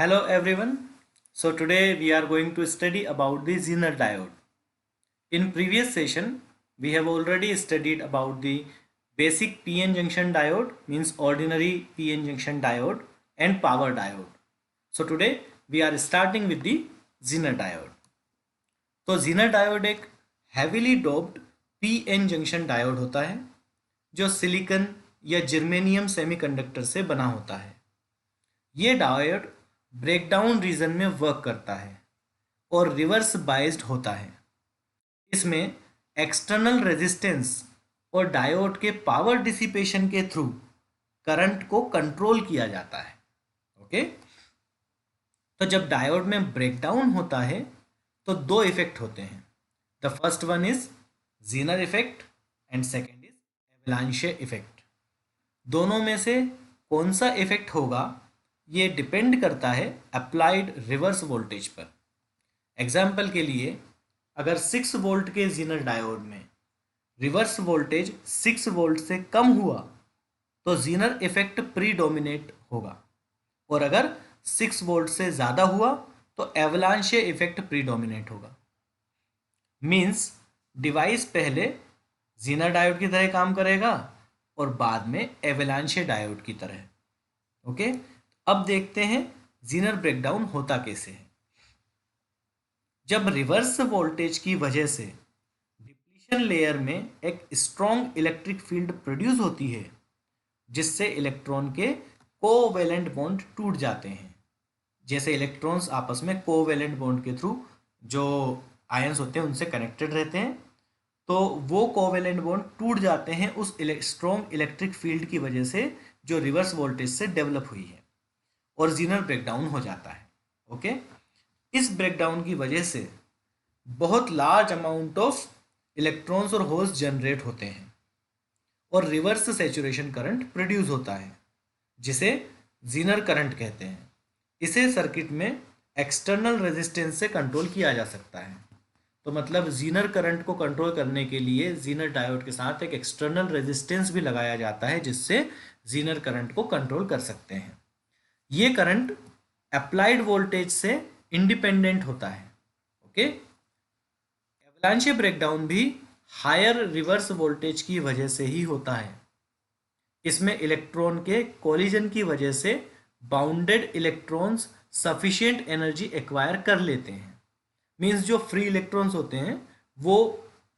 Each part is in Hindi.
Hello everyone. So today we are going to study about the Zener diode. In previous session we have already studied about the basic PN junction diode, means ordinary PN junction diode, and power diode. So today we are starting with the Zener diode. तो Zener diode एक heavily doped PN junction diode होता है जो सिलिकॉन या जर्मेनियम सेमीकंडक्टर से बना होता है। ये डायोड ब्रेकडाउन रीजन में वर्क करता है और रिवर्स बाइस्ड होता है। इसमें एक्सटर्नल रेजिस्टेंस और डायोड के पावर डिसिपेशन के थ्रू करंट को कंट्रोल किया जाता है। ओके, तो जब डायोड में ब्रेकडाउन होता है तो दो इफेक्ट होते हैं। The first one is Zener effect and second is एवलांचे effect. दोनों में से कौन सा इफेक्ट होगा ये डिपेंड करता है अप्लाइड रिवर्स वोल्टेज पर। एग्जाम्पल के लिए अगर 6 वोल्ट के जीनर डायोड में रिवर्स वोल्टेज 6 वोल्ट से कम हुआ तो जीनर इफेक्ट प्रीडोमिनेट होगा, और अगर 6 वोल्ट से ज़्यादा हुआ तो एवलांचे इफेक्ट प्रीडोमिनेट होगा। मीन्स डिवाइस पहले जीनर डायोड की तरह काम करेगा और बाद में एवलांचे डायोड की तरह। ओके, अब देखते हैं जीनर ब्रेकडाउन होता कैसे है। जब रिवर्स वोल्टेज की वजह से डिप्लीशन लेयर में एक स्ट्रॉन्ग इलेक्ट्रिक फील्ड प्रोड्यूस होती है जिससे इलेक्ट्रॉन के कोवैलेंट बॉन्ड टूट जाते हैं। जैसे इलेक्ट्रॉन्स आपस में कोवैलेंट बॉन्ड के थ्रू जो आयंस होते हैं उनसे कनेक्टेड रहते हैं, तो वो कोवैलेंट बॉन्ड टूट जाते हैं उस स्ट्रॉन्ग इलेक्ट्रिक फील्ड की वजह से जो रिवर्स वोल्टेज से डेवलप हुई है, और जीनर ब्रेकडाउन हो जाता है। ओके, इस ब्रेकडाउन की वजह से बहुत लार्ज अमाउंट ऑफ इलेक्ट्रॉन्स और होल्स जनरेट होते हैं और रिवर्स सैचुरेशन करंट प्रोड्यूस होता है जिसे जीनर करंट कहते हैं। इसे सर्किट में एक्सटर्नल रेजिस्टेंस से कंट्रोल किया जा सकता है। तो मतलब जीनर करंट को कंट्रोल करने के लिए जीनर डायोड के साथ एक एक्सटर्नल रेजिस्टेंस भी लगाया जाता है जिससे जीनर करंट को कंट्रोल कर सकते हैं। ये करंट अप्लाइड वोल्टेज से इंडिपेंडेंट होता है। ओके, एवलांचे ब्रेकडाउन भी हायर रिवर्स वोल्टेज की वजह से ही होता है। इसमें इलेक्ट्रॉन के कोलिजन की वजह से bounded electrons sufficient energy acquire कर लेते हैं। मीन्स जो फ्री इलेक्ट्रॉन्स होते हैं वो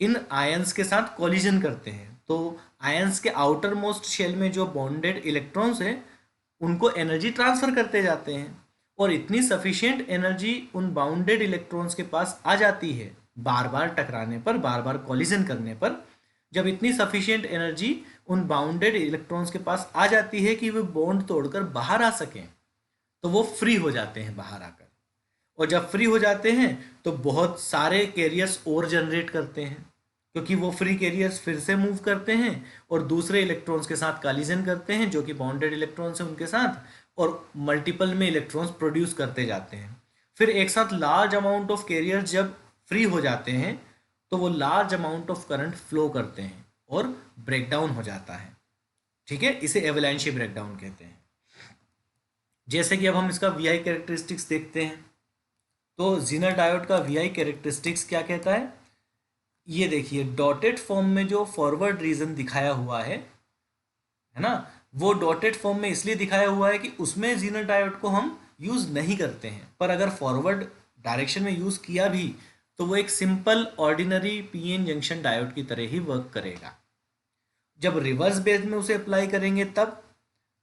इन आयंस के साथ कोलिजन करते हैं, तो आयंस के आउटर मोस्ट शेल में जो बॉन्डेड इलेक्ट्रॉन्स हैं उनको एनर्जी ट्रांसफर करते जाते हैं, और इतनी सफिशिएंट एनर्जी उन बाउंडेड इलेक्ट्रॉन्स के पास आ जाती है बार बार टकराने पर, बार बार कोलिजन करने पर। जब इतनी सफिशिएंट एनर्जी उन बाउंडेड इलेक्ट्रॉन्स के पास आ जाती है कि वे बॉन्ड तोड़कर बाहर आ सकें, तो वो फ्री हो जाते हैं बाहर आकर, और जब फ्री हो जाते हैं तो बहुत सारे कैरियर्स और जनरेट करते हैं क्योंकि वो फ्री कैरियर्स फिर से मूव करते हैं और दूसरे इलेक्ट्रॉन्स के साथ कॉलिजन करते हैं जो कि बॉन्डेड इलेक्ट्रॉन्स हैं उनके साथ, और मल्टीपल में इलेक्ट्रॉन्स प्रोड्यूस करते जाते हैं। फिर एक साथ लार्ज अमाउंट ऑफ कैरियर्स जब फ्री हो जाते हैं तो वो large amount of current flow करते हैं और ब्रेकडाउन हो जाता है। ठीक है, इसे एवलांचे ब्रेकडाउन कहते हैं। जैसे कि अब हम इसका वी आई कैरेक्टरिस्टिक्स देखते हैं, तो जीनर डायोड का वी आई कैरेक्टरिस्टिक्स क्या कहता है। ये देखिए, डॉटेड फॉर्म में जो फॉरवर्ड रीजन दिखाया हुआ है ना, वो डॉटेड फॉर्म में इसलिए दिखाया हुआ है कि उसमें जीनर डायोड को हम यूज़ नहीं करते हैं, पर अगर फॉरवर्ड डायरेक्शन में यूज़ किया भी तो वो एक simple ordinary PN junction diode की तरह ही वर्क करेगा। जब रिवर्स बेस में उसे अप्लाई करेंगे तब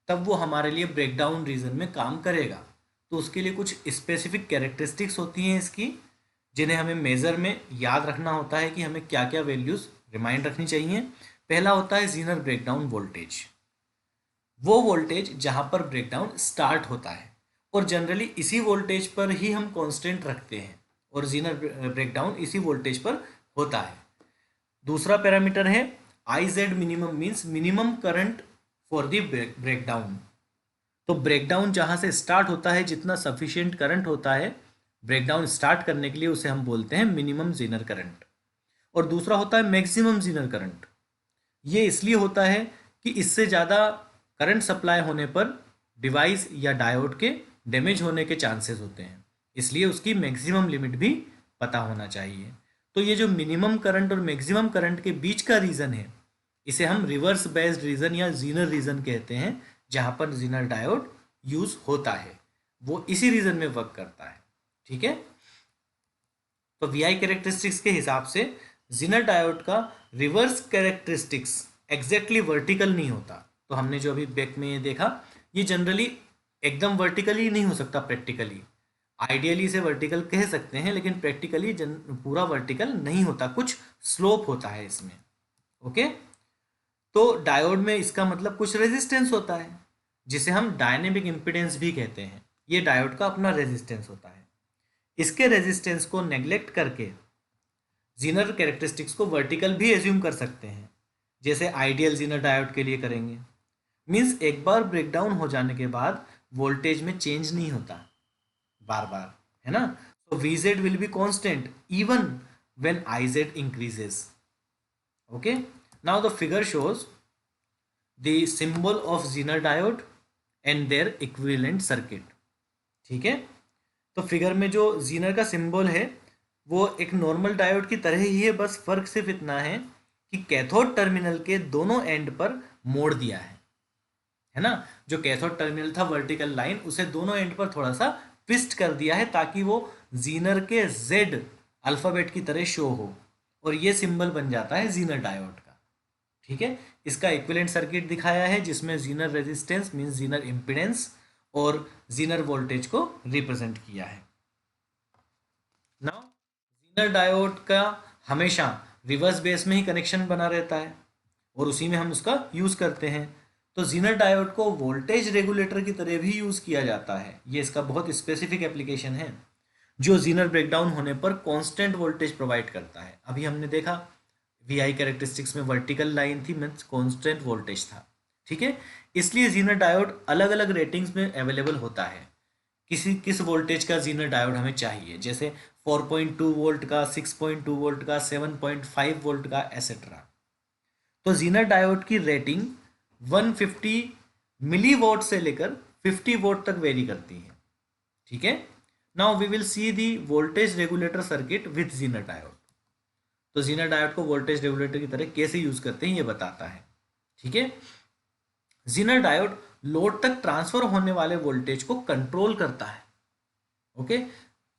वो हमारे लिए ब्रेकडाउन रीजन में काम करेगा। तो उसके लिए कुछ स्पेसिफिक कैरेक्टरिस्टिक्स होती हैं इसकी, जिन्हें हमें मेज़र में याद रखना होता है कि हमें क्या क्या वैल्यूज़ रिमाइंड रखनी चाहिए। पहला होता है जीनर ब्रेकडाउन वोल्टेज, वो वोल्टेज जहाँ पर ब्रेकडाउन स्टार्ट होता है, और जनरली इसी वोल्टेज पर ही हम कांस्टेंट रखते हैं और जीनर ब्रेकडाउन इसी वोल्टेज पर होता है। दूसरा पैरामीटर है I Z minimum, means minimum current for the breakdown. तो ब्रेकडाउन जहाँ से स्टार्ट होता है, जितना सफिशिएंट करंट होता है ब्रेकडाउन स्टार्ट करने के लिए, उसे हम बोलते हैं मिनिमम जीनर करंट। और दूसरा होता है मैक्सिमम जीनर करंट। ये इसलिए होता है कि इससे ज़्यादा करंट सप्लाई होने पर डिवाइस या डायोड के डैमेज होने के चांसेस होते हैं, इसलिए उसकी मैक्सिमम लिमिट भी पता होना चाहिए। तो ये जो मिनिमम करंट और मैक्सिमम करंट के बीच का रीजन है, इसे हम रिवर्स बेस्ड रीजन या जीनर रीजन कहते हैं, जहां पर जीनर डायोड यूज होता है, वो इसी रीजन में वर्क करता है। ठीक है, तो वीआई कैरेक्टरिस्टिक्स के हिसाब से जीनर डायोड का रिवर्स कैरेक्टरिस्टिक्स एग्जैक्टली वर्टिकल नहीं होता। तो हमने जो अभी बैक में ये देखा, ये जनरली एकदम वर्टिकली नहीं हो सकता प्रैक्टिकली। आइडियली इसे वर्टिकल कह सकते हैं, लेकिन प्रैक्टिकली पूरा वर्टिकल नहीं होता, कुछ स्लोप होता है इसमें। ओके, तो डायोड में इसका मतलब कुछ रेजिस्टेंस होता है, जिसे हम डायनेमिक इम्पिडेंस भी कहते हैं। ये डायोड का अपना रेजिस्टेंस होता है। इसके रेजिस्टेंस को नेग्लेक्ट करके जीनर कैरेक्टरिस्टिक्स को वर्टिकल भी एज्यूम कर सकते हैं, जैसे आइडियल जीनर डायोड के लिए करेंगे। मींस एक बार ब्रेकडाउन हो जाने के बाद वोल्टेज में चेंज नहीं होता बार बार, है ना। तो Vz will be constant even when Iz increases. Okay, now the figure shows the symbol of zener diode and their equivalent circuit. ठीक है, तो फिगर में जो जीनर का सिंबल है वो एक नॉर्मल डायोड की तरह ही है, बस फर्क सिर्फ इतना है कि कैथोड टर्मिनल के दोनों एंड पर मोड़ दिया है ना। जो कैथोड टर्मिनल था वर्टिकल लाइन, उसे दोनों एंड पर थोड़ा सा ट्विस्ट कर दिया है, ताकि वो जीनर के जेड अल्फाबेट की तरह शो हो, और ये सिंबल बन जाता है जीनर डायोड का। ठीक है, इसका इक्विवेलेंट सर्किट दिखाया है, जिसमें Zener resistance means Zener impedance और जीनर वोल्टेज को रिप्रेजेंट किया है। नाउ जीनर डायोड का हमेशा रिवर्स बेस में ही कनेक्शन बना रहता है, और उसी में हम उसका यूज करते हैं। तो जीनर डायोड को वोल्टेज रेगुलेटर की तरह भी यूज किया जाता है। ये इसका बहुत स्पेसिफिक एप्लीकेशन है, जो जीनर ब्रेकडाउन होने पर कांस्टेंट वोल्टेज प्रोवाइड करता है। अभी हमने देखा वीआई कैरेक्टरिस्टिक्स में वर्टिकल लाइन थी, मीन्स कांस्टेंट वोल्टेज था। ठीक है, इसलिए जीनर डायोड अलग अलग रेटिंग्स में अवेलेबल होता है। किस वोल्टेज का जीनर डायोड हमें चाहिए, जैसे 4.2 वोल्ट का, 6.2 वोल्ट का, 7.5 वोल्ट का, एसेट्रा। तो जीनर डायोड की रेटिंग 150 मिली वोल्ट से लेकर 50 वोल्ट तक वेरी करती है। ठीक है, now we will see the voltage regulator circuit with zener diode. तो जीनर डायोड को वोल्टेज रेगुलेटर की तरह कैसे यूज करते हैं ये बताता है। ठीक है, जीनर डायोड लोड तक ट्रांसफर होने वाले वोल्टेज को कंट्रोल करता है। ओके,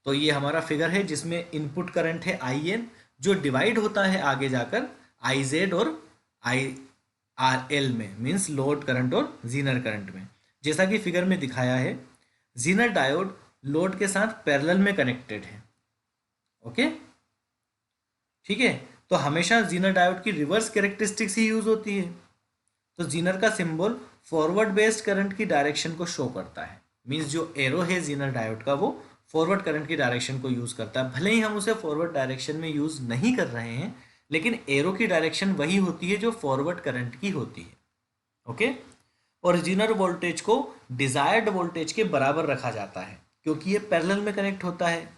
तो ये हमारा फिगर है, जिसमें इनपुट करंट है IN, जो डिवाइड होता है आगे जाकर IZ और IRL में, मींस लोड करंट और जीनर करंट में। जैसा कि फिगर में दिखाया है, जीनर डायोड लोड के साथ पैरेलल में कनेक्टेड है। ओके, ठीक है, तो हमेशा जीनर डायोड की रिवर्स कैरेक्टरिस्टिक्स ही यूज होती है। तो जीनर का सिंबल फॉरवर्ड बेस्ड करंट की डायरेक्शन को शो करता है, मींस जो एरो है जीनर डायोड का वो फॉरवर्ड करंट की डायरेक्शन को यूज करता है। भले ही हम उसे फॉरवर्ड डायरेक्शन में यूज नहीं कर रहे हैं, लेकिन एरो की डायरेक्शन वही होती है जो फॉरवर्ड करंट की होती है। ओके, और जीनर वोल्टेज को डिजायर्ड वोल्टेज के बराबर रखा जाता है, क्योंकि ये पैरेलल में कनेक्ट होता है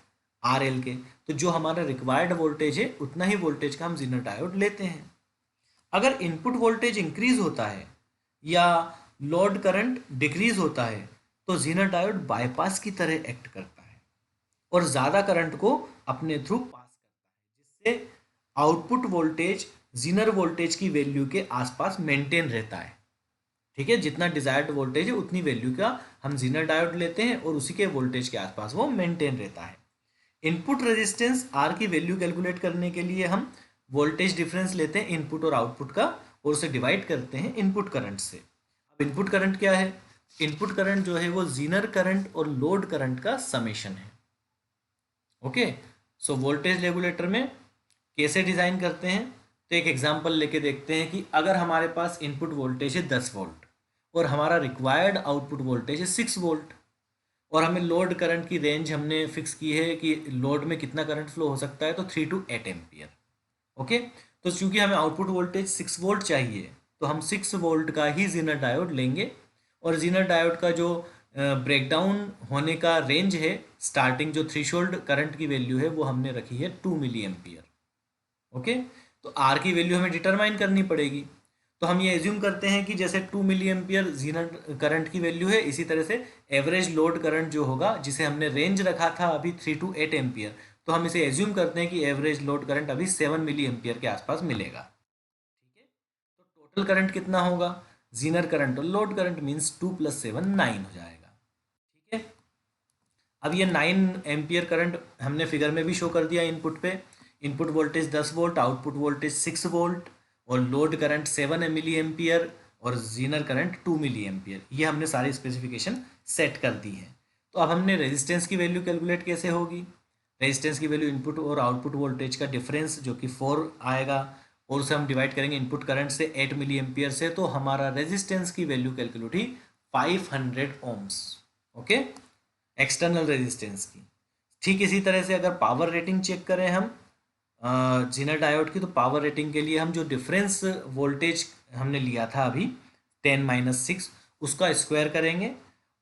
RL के। तो जो हमारा रिक्वायर्ड वोल्टेज है, उतना ही वोल्टेज का हम जीनर डायोड लेते हैं। अगर इनपुट वोल्टेज इंक्रीज होता है या लोड करंट डिक्रीज होता है, तो जीनर डायोड बाईपास की तरह एक्ट करता है और ज़्यादा करंट को अपने थ्रू पास करता है, जिससे आउटपुट वोल्टेज जीनर वोल्टेज की वैल्यू के आसपास मेंटेन रहता है। ठीक है, जितना डिजायर्ड वोल्टेज है उतनी वैल्यू का हम जीनर डायोड लेते हैं, और उसी के वोल्टेज के आसपास वो मेंटेन रहता है। इनपुट रेजिस्टेंस R की वैल्यू कैलकुलेट करने के लिए हम वोल्टेज डिफरेंस लेते हैं इनपुट और आउटपुट का, और उसे डिवाइड करते हैं इनपुट करंट से। अब इनपुट करंट क्या है? इनपुट करंट जो है वो जीनर करंट और लोड करंट का समेशन है। ओके, सो वोल्टेज रेगुलेटर में कैसे डिजाइन करते हैं, तो एक एग्जांपल लेके देखते हैं कि अगर हमारे पास इनपुट वोल्टेज है 10 वोल्ट और हमारा रिक्वायर्ड आउटपुट वोल्टेज है 6 वोल्ट, और हमें लोड करंट की रेंज हमने फिक्स की है कि लोड में कितना करंट फ्लो हो सकता है, तो 3 to 8 एम्पियर। ओके, तो चूंकि हमें आउटपुट वोल्टेज 6 वोल्ट चाहिए, तो हम 6 वोल्ट का ही जीनर डायोड लेंगे, और जीनर डायोड का जो ब्रेकडाउन होने का रेंज है, स्टार्टिंग जो थ्रेशोल्ड करंट की वैल्यू है वो हमने रखी है 2 मिली एम्पियर। ओके, तो आर की वैल्यू हमें डिटरमाइन करनी पड़ेगी। तो हम ये एज्यूम करते हैं कि जैसे 2 मिली एम्पियर जीनर करंट की वैल्यू है, इसी तरह से एवरेज लोड करंट जो होगा, जिसे हमने रेंज रखा था अभी 3 to 8 एम्पियर, तो हम इसे एज्यूम करते हैं कि एवरेज लोड करंट अभी 7 मिली एम्पियर के आसपास मिलेगा। ठीक है, तो टोटल करंट कितना होगा, जीनर करंट और लोड करंट मीन्स 2 + 7 9 हो जाएगा। ठीक है, अब ये 9 एम्पियर करंट हमने फिगर में भी शो कर दिया इनपुट पे। Input voltage 10 volt, output voltage 6 volt और लोड करंट 7 मिली एम्पियर और जीनर करंट 2 मिली एम्पियर। ये हमने सारी स्पेसिफिकेशन सेट कर दी है। तो अब हमने रेजिस्टेंस की वैल्यू कैलकुलेट कैसे होगी। रेजिस्टेंस की वैल्यू इनपुट और आउटपुट वोल्टेज का डिफरेंस जो कि 4 आएगा, और उसे हम डिवाइड करेंगे इनपुट करंट से 8 मिली एम्पियर से, तो हमारा रेजिस्टेंस की वैल्यू कैलकुलेट हुई 500 ओम्स। ओके, एक्सटर्नल रेजिस्टेंस की। ठीक इसी तरह से अगर पावर रेटिंग चेक करें हम जीनर डायोड की, तो पावर रेटिंग के लिए हम जो डिफरेंस वोल्टेज हमने लिया था अभी 10 - 6, उसका स्क्वायर करेंगे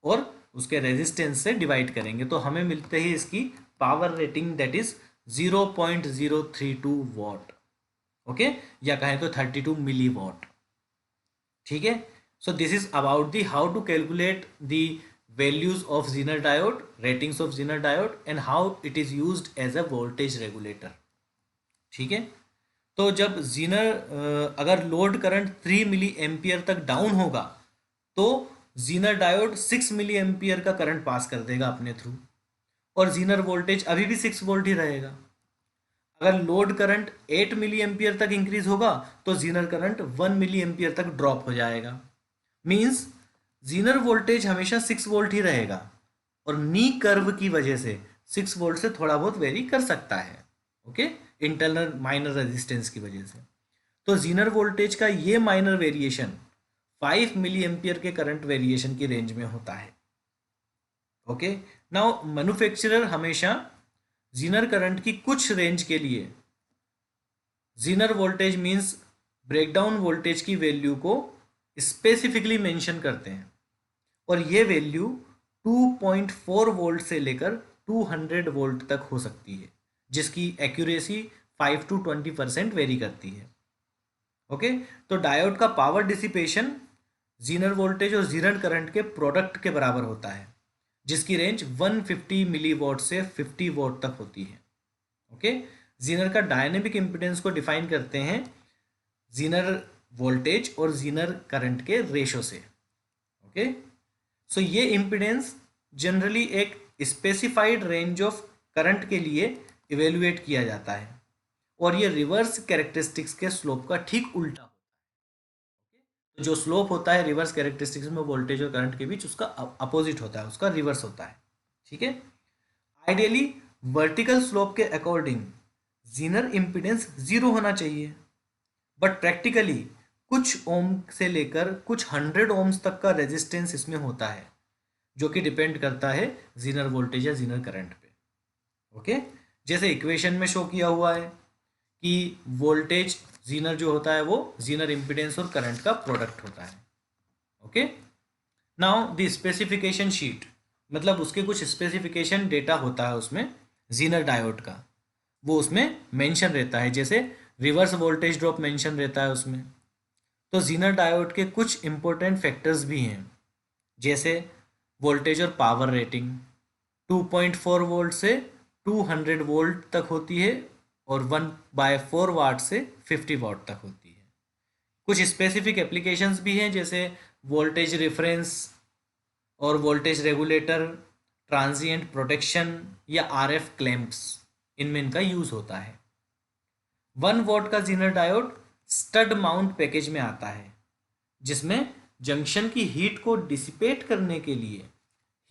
और उसके रेजिस्टेंस से डिवाइड करेंगे, तो हमें मिलते ही इसकी power rating that is 0.032 what. Okay, या कहें तो 32 मिली वॉट। ठीक है, so this is about the how to calculate the values of Zener diode, ratings of Zener diode and how it is used as a voltage regulator। ठीक है, तो जब जीनर अगर लोड करंट 3 मिली एम्पियर तक डाउन होगा, तो जीनर डायोड 6 मिली एम्पियर का करंट पास कर देगा अपने थ्रू, और जीनर वोल्टेज अभी भी 6 वोल्ट ही रहेगा। अगर लोड करंट 8 मिली एम्पियर तक इंक्रीज होगा, तो जीनर करंट 1 मिली एम्पियर तक ड्रॉप हो जाएगा। मीन्स जीनर वोल्टेज हमेशा 6 वोल्ट ही रहेगा, और नी कर्व की वजह से 6 वोल्ट से थोड़ा बहुत वेरी कर सकता है। ओके, इंटरनल माइनर रेजिस्टेंस की वजह से। तो जीनर वोल्टेज का ये माइनर वेरिएशन 5 मिली एम्पियर के करंट वेरिएशन की रेंज में होता है। ओके, नाउ मैन्युफैक्चरर हमेशा जीनर करंट की कुछ रेंज के लिए Zener voltage means breakdown voltage की वैल्यू को स्पेसिफिकली मेंशन करते हैं, और ये वैल्यू 2.4 वोल्ट से लेकर 200 वोल्ट तक हो सकती है, जिसकी एक्यूरेसी 5 to 20% वेरी करती है। ओके, तो डायोड का पावर डिसिपेशन जीनर वोल्टेज और जीनर करंट के प्रोडक्ट के बराबर होता है, जिसकी रेंज 150 मिली वॉट से 50 वॉट तक होती है। ओके, जीनर का डायनेमिक इम्पिडेंस को डिफाइन करते हैं जीनर वोल्टेज और जीनर करंट के रेशो से। ओके, सो ये इम्पिडेंस जनरली एक स्पेसिफाइड रेंज ऑफ करंट के लिए इवेल्युएट किया जाता है, और ये रिवर्स कैरेक्टरिस्टिक्स के स्लोप का ठीक उल्टा होता है। तो जो स्लोप होता है रिवर्स कैरेक्टरिस्टिक्स में वोल्टेज और करंट के बीच, उसका अपोजिट होता है, उसका रिवर्स होता है। ठीक है, आइडियली वर्टिकल स्लोप के अकॉर्डिंग जीनर इम्पिडेंस 0 होना चाहिए, बट प्रैक्टिकली कुछ ओम से लेकर कुछ 100 ओम्स तक का रेजिस्टेंस इसमें होता है, जो कि डिपेंड करता है जीनर वोल्टेज या जीनर करंट पे। ओके, जैसे इक्वेशन में शो किया हुआ है कि वोल्टेज जीनर जो होता है वो जीनर इम्पिडेंस और करंट का प्रोडक्ट होता है। Okay, now the specification sheet, मतलब उसके कुछ स्पेसिफिकेशन डेटा होता है उसमें जीनर डायोड का, वो उसमें मेंशन रहता है, जैसे रिवर्स वोल्टेज ड्रॉप मेंशन रहता है उसमें। तो जीनर डायोड के कुछ इंपॉर्टेंट फैक्टर्स भी हैं, जैसे वोल्टेज और पावर रेटिंग 2.4 वोल्ट से 200 वोल्ट तक होती है, और 1/4 वाट से 50 वाट तक होती है। कुछ स्पेसिफिक एप्लीकेशंस भी हैं, जैसे वोल्टेज रेफरेंस और वोल्टेज रेगुलेटर, ट्रांजिएंट प्रोटेक्शन या आरएफ क्लैंप्स, इनमें इनका यूज होता है। 1 वॉट का Zener diode stud mount package में आता है, जिसमें जंक्शन की हीट को डिसिपेट करने के लिए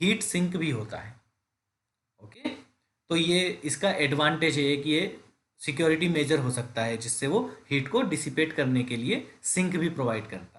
हीट सिंक भी होता है। ओके, तो ये इसका एडवांटेज है कि ये सिक्योरिटी मेजर हो सकता है, जिससे वो हीट को डिसिपेट करने के लिए सिंक भी प्रोवाइड करता है।